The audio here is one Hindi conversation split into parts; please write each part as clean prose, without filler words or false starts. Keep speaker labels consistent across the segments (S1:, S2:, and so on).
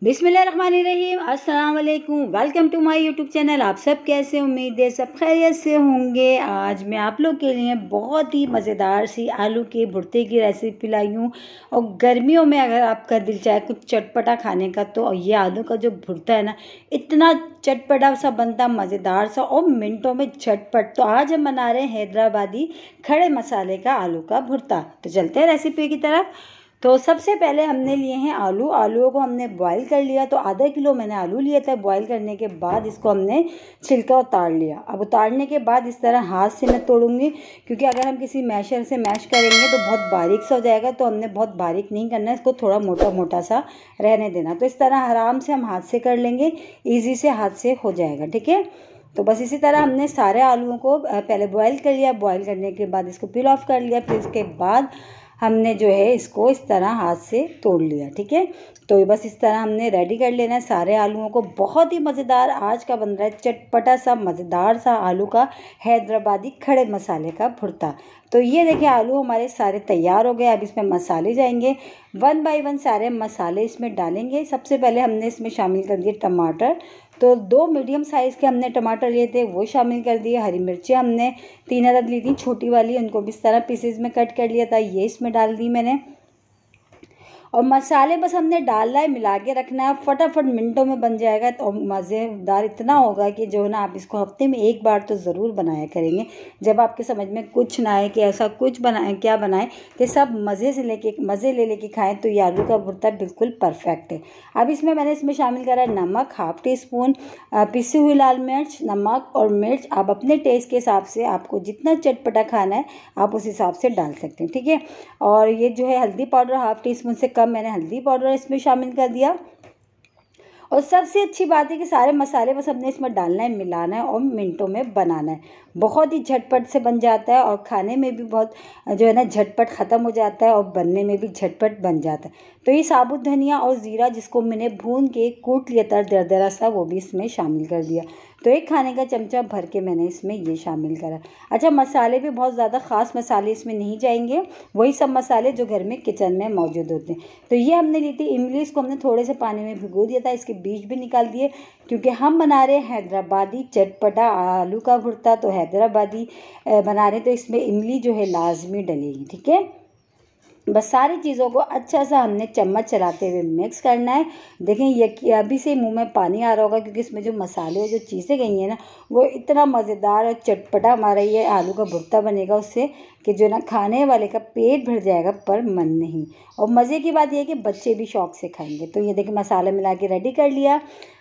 S1: बिस्मिल्लाहिर्रहमानिर्रहीम। अस्सलाम वालेकुम। Welcome to my YouTube channel. आप सब कैसे, उम्मीद है सब खैरियत से होंगे। आज मैं आप लोग के लिए बहुत ही मज़ेदार सी आलू के भुर्ते की रेसिपी लाई हूँ। और गर्मियों में अगर आपका दिल चाहे कुछ चटपटा खाने का, तो ये आलू का जो भुर्ता है ना, इतना चटपटा सा बनता, मज़ेदार सा और मिनटों में झटपट। तो आज हम बना रहे हैं हैदराबादी खड़े मसाले का आलू का भुर्ता। तो चलते हैं रेसिपी की तरफ। तो सबसे पहले हमने लिए हैं आलूओं को हमने बॉईल कर लिया। तो आधा किलो मैंने आलू लिया था। बॉईल करने के बाद इसको हमने छिलका उतार लिया। अब उतारने के बाद इस तरह हाथ से मैं तोड़ूंगी, क्योंकि अगर हम किसी मैशर से मैश करेंगे तो बहुत बारीक सा हो जाएगा। तो हमने बहुत बारीक नहीं करना है, इसको थोड़ा मोटा मोटा सा रहने देना। तो इस तरह आराम से हम हाथ से कर लेंगे, ईजी से हाथ से हो जाएगा। ठीक है, तो बस इसी तरह हमने सारे आलूओं को पहले बॉईल कर लिया। बॉईल करने के बाद इसको पील ऑफ कर लिया। फिर उसके बाद हमने जो है इसको इस तरह हाथ से तोड़ लिया। ठीक है, तो बस इस तरह हमने रेडी कर लेना है सारे आलूओं को। बहुत ही मज़ेदार आज का बन रहा है चटपटा सा मज़ेदार सा आलू का हैदराबादी खड़े मसाले का भुर्ता। तो ये देखिए आलू हमारे सारे तैयार हो गए। अब इसमें मसाले जाएंगे, 1 बाय 1 सारे मसाले इसमें डालेंगे। सबसे पहले हमने इसमें शामिल कर दिए टमाटर। तो 2 मीडियम साइज़ के हमने टमाटर लिए थे, वो शामिल कर दिए। हरी मिर्चें हमने 3 अदद ली थी छोटी वाली, उनको भी इस तरह पीसेज में कट कर लिया था, ये इसमें डाल दी मैंने। और मसाले बस हमने डालना है, मिला के रखना है, फटाफट मिनटों में बन जाएगा। तो मज़ेदार इतना होगा कि जो है ना, आप इसको हफ्ते में एक बार तो ज़रूर बनाया करेंगे। जब आपके समझ में कुछ ना आए कि ऐसा कुछ बनाएं, क्या बनाएं, तो सब मज़े ले लेके खाएं, तो ये आलू का भुर्ता बिल्कुल परफेक्ट है। अब इसमें शामिल करा है नमक, हाफ टी स्पून, पिसी हुई लाल मिर्च, नमक और मिर्च आप अपने टेस्ट के हिसाब से, आपको जितना चटपटा खाना है आप उस हिसाब से डाल सकते हैं। ठीक है, और ये जो है हल्दी पाउडर, हाफ टी स्पून से कम मैंने हल्दी पाउडर इसमें शामिल कर दिया। और सबसे अच्छी बात है कि सारे मसाले बस हमने इसमें डालना है, मिलाना है और मिनटों में बनाना है। बहुत ही झटपट से बन जाता है और खाने में भी बहुत जो है ना झटपट ख़त्म हो जाता है और बनने में भी झटपट बन जाता है। तो ये साबुत धनिया और ज़ीरा जिसको मैंने भून के कूट लिया था दरदरा सा, वो भी इसमें शामिल कर दिया। तो एक खाने का चमचा भर के मैंने इसमें ये शामिल करा। अच्छा, मसाले भी बहुत ज़्यादा ख़ास मसाले इसमें नहीं जाएंगे, वही सब मसाले जो घर में किचन में मौजूद होते हैं। तो ये हमने ली थी इमली, इसको हमने थोड़े से पानी में भिगो दिया था, इसके बीज भी निकाल दिए, क्योंकि हम बना रहे हैं हैदराबादी चटपटा आलू का भुर्ता। तो हैदराबादी बना रहे तो इसमें इमली जो है लाजमी डलेगी। ठीक है, बस सारी चीज़ों को अच्छा सा हमने चम्मच चलाते हुए मिक्स करना है। देखें ये अभी से मुंह में पानी आ रहा होगा, क्योंकि इसमें जो मसाले और जो चीज़ें गई हैं ना, वो इतना मज़ेदार और चटपटा हमारा ये आलू का भुर्ता बनेगा उससे कि जो ना खाने वाले का पेट भर जाएगा पर मन नहीं। और मज़े की बात यह है कि बच्चे भी शौक से खाएंगे। तो ये देखिए मसाला मिला के रेडी कर लिया।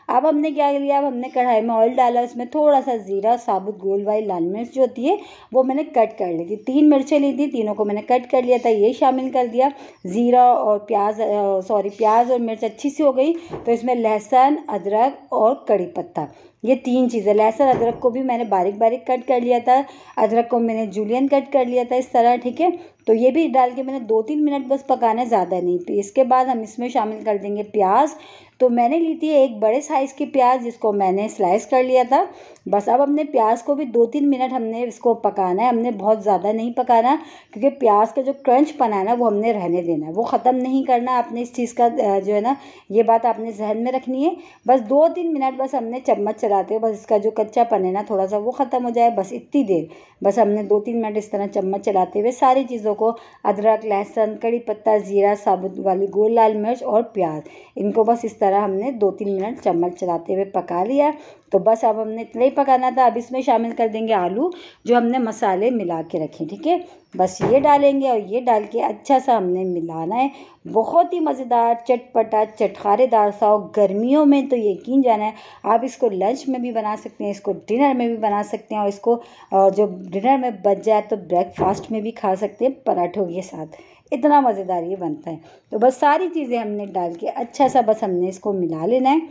S1: अब हमने क्या लिया, अब हमने कढ़ाई में ऑयल डाला, उसमें थोड़ा सा ज़ीरा, साबुत गोल वाली लाल मिर्च जो होती है वो मैंने कट कर ली थी। 3 मिर्चें ली थी, तीनों को मैंने कट कर लिया था, ये शामिल कर दिया। ज़ीरा और प्याज और मिर्च अच्छी सी हो गई, तो इसमें लहसुन, अदरक और कड़ी पत्ता, ये 3 चीज़ें। लहसुन अदरक को भी मैंने बारीक बारीक कट कर लिया था, अदरक को मैंने जूलियन कट कर लिया था इस तरह। ठीक है, तो ये भी डाल के मैंने 2-3 मिनट बस पकाना है, ज़्यादा नहीं। इसके बाद हम इसमें शामिल कर देंगे प्याज। तो मैंने ली थी एक बड़े साइज़ की प्याज, जिसको मैंने स्लाइस कर लिया था। बस अब हमने प्याज को भी 2-3 मिनट हमने इसको पकाना है, हमने बहुत ज़्यादा नहीं पकाना, क्योंकि प्याज का जो क्रंच पना है ना वो हमने रहने देना है, वो ख़त्म नहीं करना आपने। इस चीज़ का जो है ना, ये बात आपने जहन में रखनी है। बस 2-3 मिनट बस हमने चम्मच चलाते हुए बस इसका जो कच्चा पन है ना थोड़ा सा वो ख़त्म हो जाए, बस इतनी देर। बस हमने 2-3 मिनट इस तरह चम्मच चलाते हुए सारी चीज़ों को, अदरक, लहसुन, कड़ी पत्ता, ज़ीरा, साबुत वाली गोल लाल मिर्च और प्याज, इनको बस इस तरह हमने 2-3 मिनट चम्मच चलाते हुए पका लिया। तो बस अब हमने इतना ही पकाना था। अब इसमें शामिल कर देंगे आलू जो हमने मसाले मिला के रखे। ठीक है, बस ये डालेंगे और ये डाल के अच्छा सा हमने मिलाना है। बहुत ही मज़ेदार चटपटा चटखारेदार सा, और गर्मियों में तो यकीन जाना है आप इसको लंच में भी बना सकते हैं, इसको डिनर में भी बना सकते हैं, और इसको जो डिनर में बच जाए तो ब्रेकफास्ट में भी खा सकते हैं पराठों के साथ। इतना मज़ेदार ये बनता है। तो बस सारी चीज़ें हमने डाल के अच्छा सा बस हमने इसको मिला लेना है।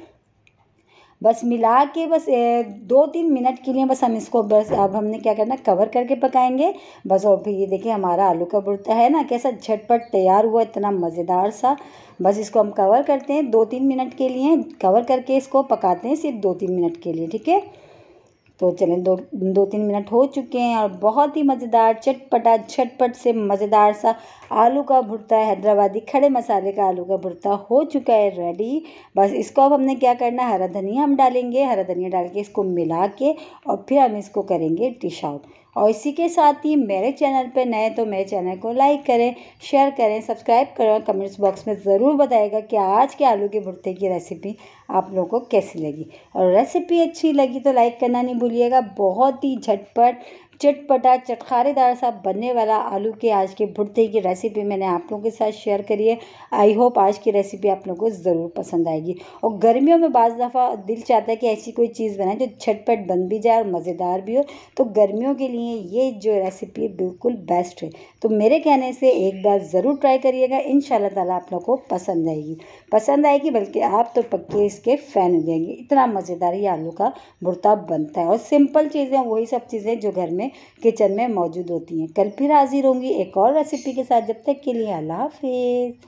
S1: बस मिला के बस 2-3 मिनट के लिए बस हम इसको, बस अब हमने क्या करना, कवर करके पकाएंगे बस। और फिर ये देखिए हमारा आलू का भुर्ता है ना कैसा झटपट तैयार हुआ, इतना मज़ेदार सा। बस इसको हम कवर करते हैं 2-3 मिनट के लिए, कवर करके इसको पकाते हैं सिर्फ 2-3 मिनट के लिए। ठीक है, तो चलें 2-3 मिनट हो चुके हैं और बहुत ही मज़ेदार चटपटा झटपट से मज़ेदार सा आलू का भुर्ता, हैदराबादी खड़े मसाले का आलू का भुर्ता हो चुका है रेडी। बस इसको अब हमने क्या करना है, हरा धनिया हम डालेंगे, हरा धनिया डाल के इसको मिला के और फिर हम इसको करेंगे डिश आउट। और इसी के साथ ही मेरे चैनल पे नए तो मेरे चैनल को लाइक करें, शेयर करें, सब्सक्राइब करें और कमेंट्स बॉक्स में ज़रूर बताइएगा कि आज के आलू के भुर्ते की रेसिपी आप लोगों को कैसी लगी। और रेसिपी अच्छी लगी तो लाइक करना नहीं भूलिएगा। बहुत ही झटपट चटपटा चटखारेदार सा बनने वाला आलू के आज के भुर्ते की रेसिपी मैंने आप लोगों के साथ शेयर करी है। आई होप आज की रेसिपी आप लोगों को ज़रूर पसंद आएगी। और गर्मियों में बाज़ दफ़ा दिल चाहता है कि ऐसी कोई चीज़ बनाए जो झटपट बन भी जाए और मज़ेदार भी हो, तो गर्मियों के लिए ये जो रेसिपी है बिल्कुल बेस्ट है। तो मेरे कहने से एक बार ज़रूर ट्राई करिएगा, इंशाल्लाह ताला आप लोगों को पसंद आएगी बल्कि आप तो पक्के इसके फ़ैन हो जाएंगे। इतना मज़ेदार ये आलू का भुर्ता बनता है और सिंपल चीज़ें वही सब चीज़ें जो घर में किचन में मौजूद होती हैं। कल फिर हाजिर होंगी एक और रेसिपी के साथ। जब तक के लिए अल्लाह हाफिज़।